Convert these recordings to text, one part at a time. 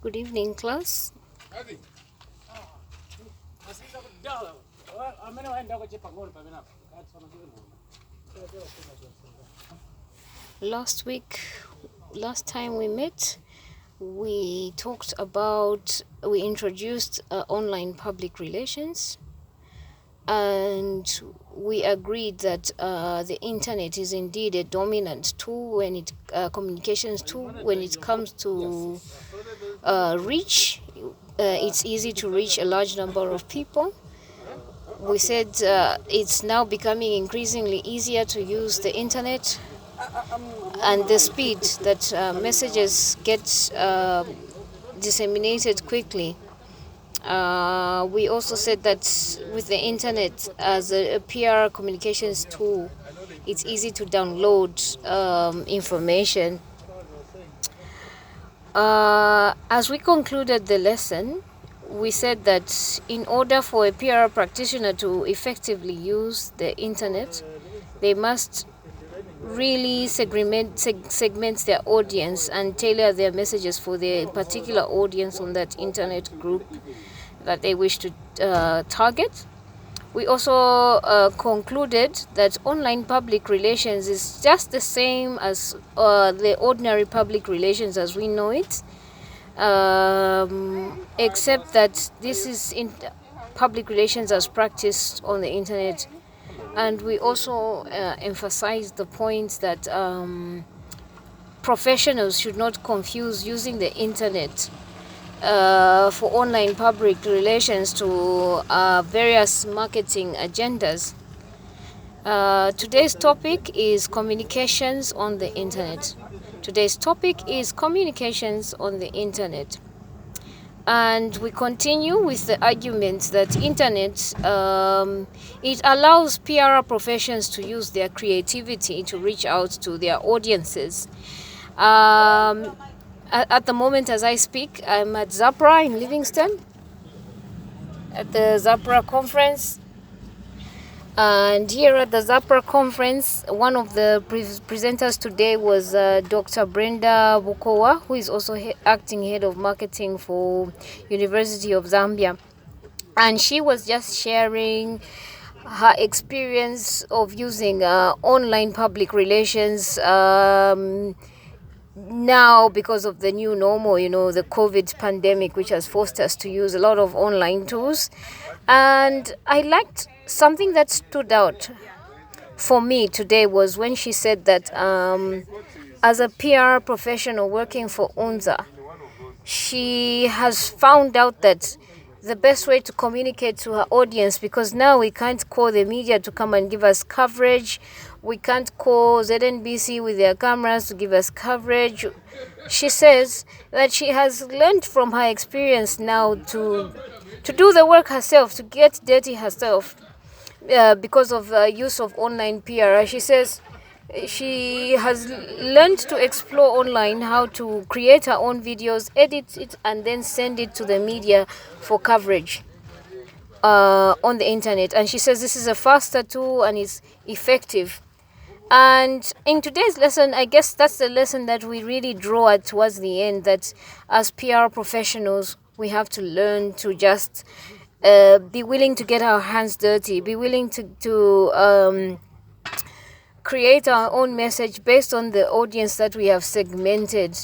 Good evening, class. Last time we met, we introduced online public relations, and we agreed that the internet is indeed a dominant tool communications tool when it comes to reach. It's easy to reach a large number of people. We said it's now becoming increasingly easier to use the internet, and the speed that messages get disseminated quickly. We also said that with the internet as a PR communications tool, it's easy to download information. As we concluded the lesson, we said that in order for a PR practitioner to effectively use the internet, they must really segment their audience and tailor their messages for the particular audience on that internet group that they wish to target. We also concluded that online public relations is just the same as the ordinary public relations as we know it, except that this is in public relations as practiced on the internet. And we also emphasized the point that professionals should not confuse using the internet for online public relations to various marketing agendas. Today's topic is communications on the internet. And we continue with the argument that internet it allows PR professions to use their creativity to reach out to their audiences. At the moment as I speak, I'm at ZAPRA in Livingston at the ZAPRA conference. And here at the ZAPRA conference, one of the presenters today was Dr. Brenda Bukowa, who is also acting head of marketing for University of Zambia. And she was just sharing her experience of using online public relations now because of the new normal, the COVID pandemic, which has forced us to use a lot of online tools. And I liked something that stood out for me today was when she said that as a PR professional working for UNZA, she has found out that the best way to communicate to her audience, because now we can't call the media to come and give us coverage, we can't call ZNBC with their cameras to give us coverage. She says that she has learned from her experience now to do the work herself, to get dirty herself because of use of online PR. She says she has learned to explore online how to create her own videos, edit it, and then send it to the media for coverage on the internet. And she says this is a faster tool and is effective. And in today's lesson, I guess that's the lesson that we really draw at towards the end, that as PR professionals, we have to learn to just be willing to get our hands dirty, be willing to create our own message based on the audience that we have segmented.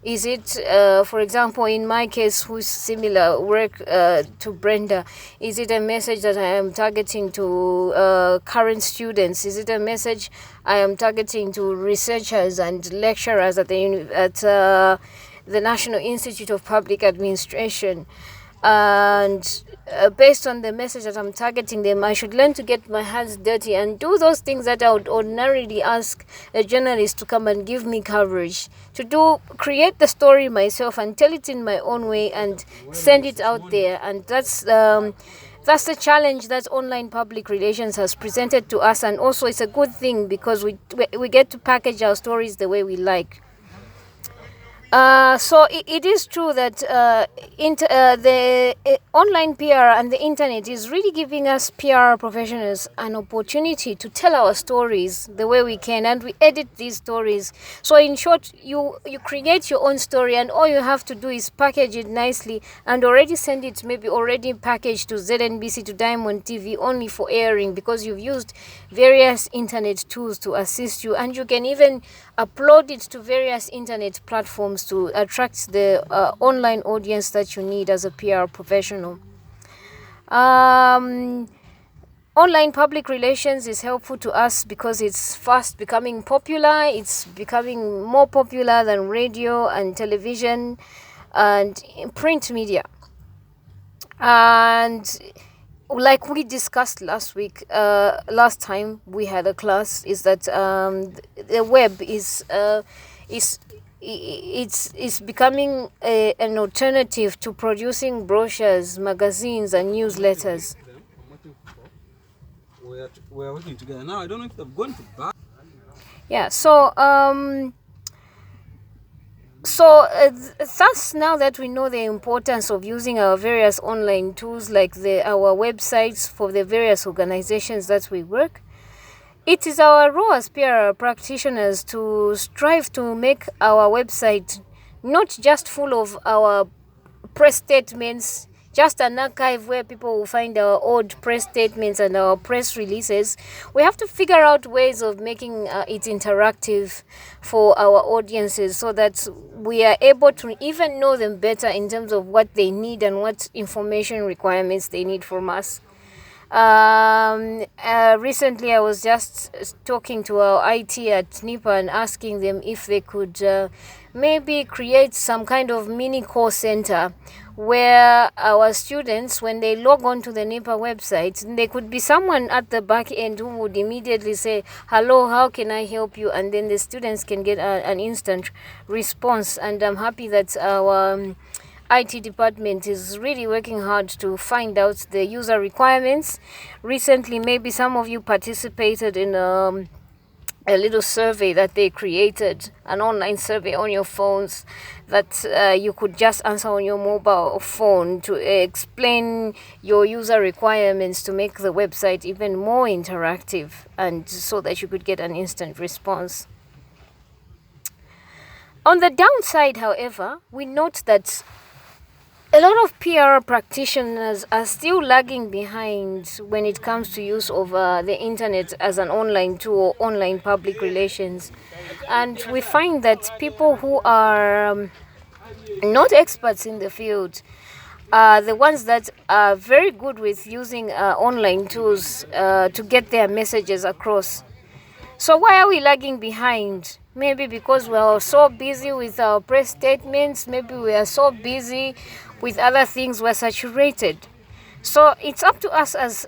Is it, for example, in my case, who's similar work to Brenda, is it a message that I am targeting to current students? Is it a message I am targeting to researchers and lecturers at the National Institute of Public Administration? And based on the message that I'm targeting them, I should learn to get my hands dirty and do those things that I would ordinarily ask a journalist to come and give me coverage, create the story myself and tell it in my own way and send it out there. And that's the challenge that online public relations has presented to us, and also it's a good thing because we get to package our stories the way we like. So it is true that the online PR and the internet is really giving us PR professionals an opportunity to tell our stories the way we can, and we edit these stories. So in short, you create your own story, and all you have to do is package it nicely and already send it, maybe already packaged to ZNBC, to Diamond TV, only for airing, because you've used various internet tools to assist you, and you can even upload it to various internet platforms to attract the online audience that you need as a PR professional. Online public relations is helpful to us because it's fast becoming popular. It's becoming more popular than radio and television and print media. And like we discussed last time we had a class, is that the web it's becoming an alternative to producing brochures, magazines, and newsletters. We're working together now. I don't know if they've gone to back. Yeah, so thus, now that we know the importance of using our various online tools like our websites for the various organizations that we work, it is our role as PR practitioners to strive to make our website not just full of our press statements, just an archive where people will find our old press statements and our press releases. We have to figure out ways of making it interactive for our audiences, so that we are able to even know them better in terms of what they need and what information requirements they need from us. Recently, I was just talking to our IT at NIPA and asking them if they could maybe create some kind of mini call center where our students, when they log on to the NIPA website, there could be someone at the back end who would immediately say, "Hello, how can I help you?" And then the students can get an instant response. And I'm happy that our IT department is really working hard to find out the user requirements. Recently, maybe some of you participated in a little survey that they created, an online survey on your phones that you could just answer on your mobile phone to explain your user requirements to make the website even more interactive, and so that you could get an instant response. On the downside, however, we note that a lot of PR practitioners are still lagging behind when it comes to use of the internet as an online tool, online public relations. And we find that people who are not experts in the field are the ones that are very good with using online tools to get their messages across. So why are we lagging behind? Maybe because we are so busy with our press statements. Maybe we are so busy with other things. We're saturated. So it's up to us as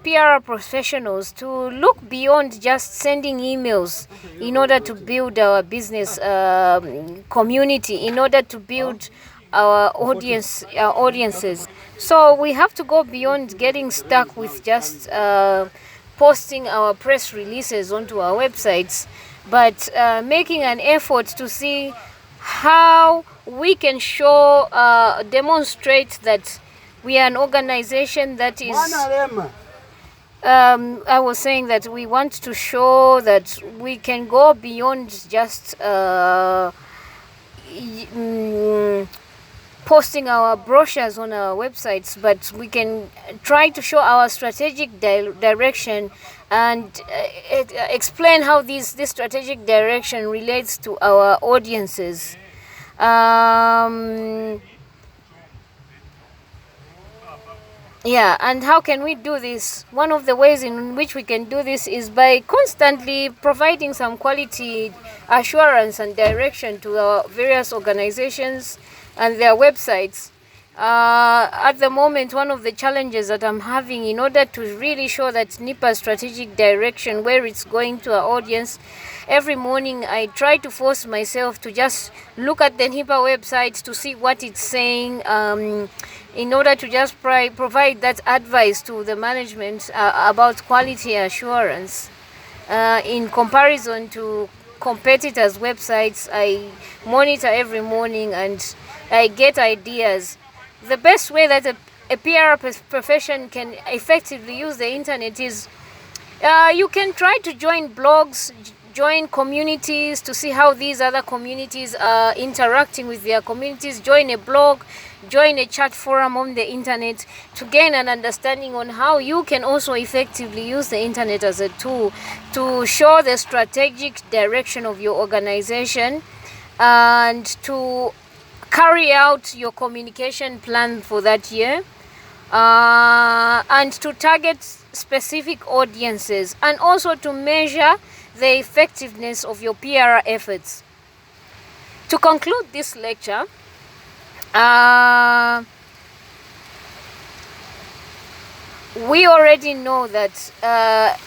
PR professionals to look beyond just sending emails in order to build our business community, in order to build our audiences. So we have to go beyond getting stuck with just posting our press releases onto our websites, but making an effort to see how we can demonstrate that we are an organization that is I was saying that we want to show that we can go beyond just posting our brochures on our websites, but we can try to show our strategic direction and explain how this strategic direction relates to our audiences. Yeah, and how can we do this? One of the ways in which we can do this is by constantly providing some quality assurance and direction to our various organizations and their websites. At the moment, one of the challenges that I'm having in order to really show that NIPA's strategic direction, where it's going to our audience, every morning I try to force myself to just look at the NIPA website to see what it's saying, in order to just provide that advice to the management about quality assurance in comparison to competitors' websites. I monitor every morning and I get ideas. The best way that a PR profession can effectively use the internet is you can try to join blogs, join communities to see how these other communities are interacting with their communities, join a blog, join a chat forum on the internet to gain an understanding on how you can also effectively use the internet as a tool to show the strategic direction of your organization and to carry out your communication plan for that year, and to target specific audiences, and also to measure the effectiveness of your PR efforts. To conclude this lecture, we already know that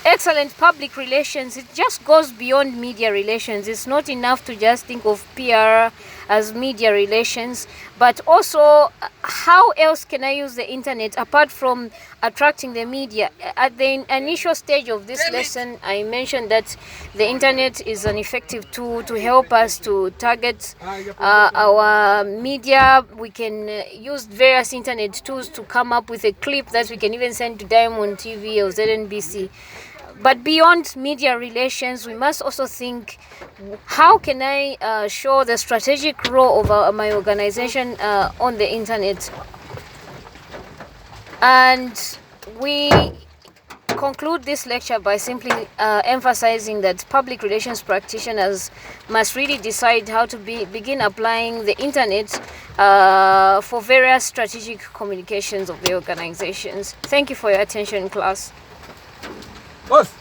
excellent public relations, it just goes beyond media relations. It's not enough to just think of PR as media relations, but also how else can I use the internet apart from attracting the media? At the initial stage of this lesson, I mentioned that the internet is an effective tool to help us to target our media. We can use various internet tools to come up with a clip that we can even send to Diamond TV or ZNBC. But beyond media relations, we must also think, how can I show the strategic role of my organization on the internet? And we conclude this lecture by simply emphasizing that public relations practitioners must really decide how to begin applying the internet for various strategic communications of the organizations. Thank you for your attention, class. Boss.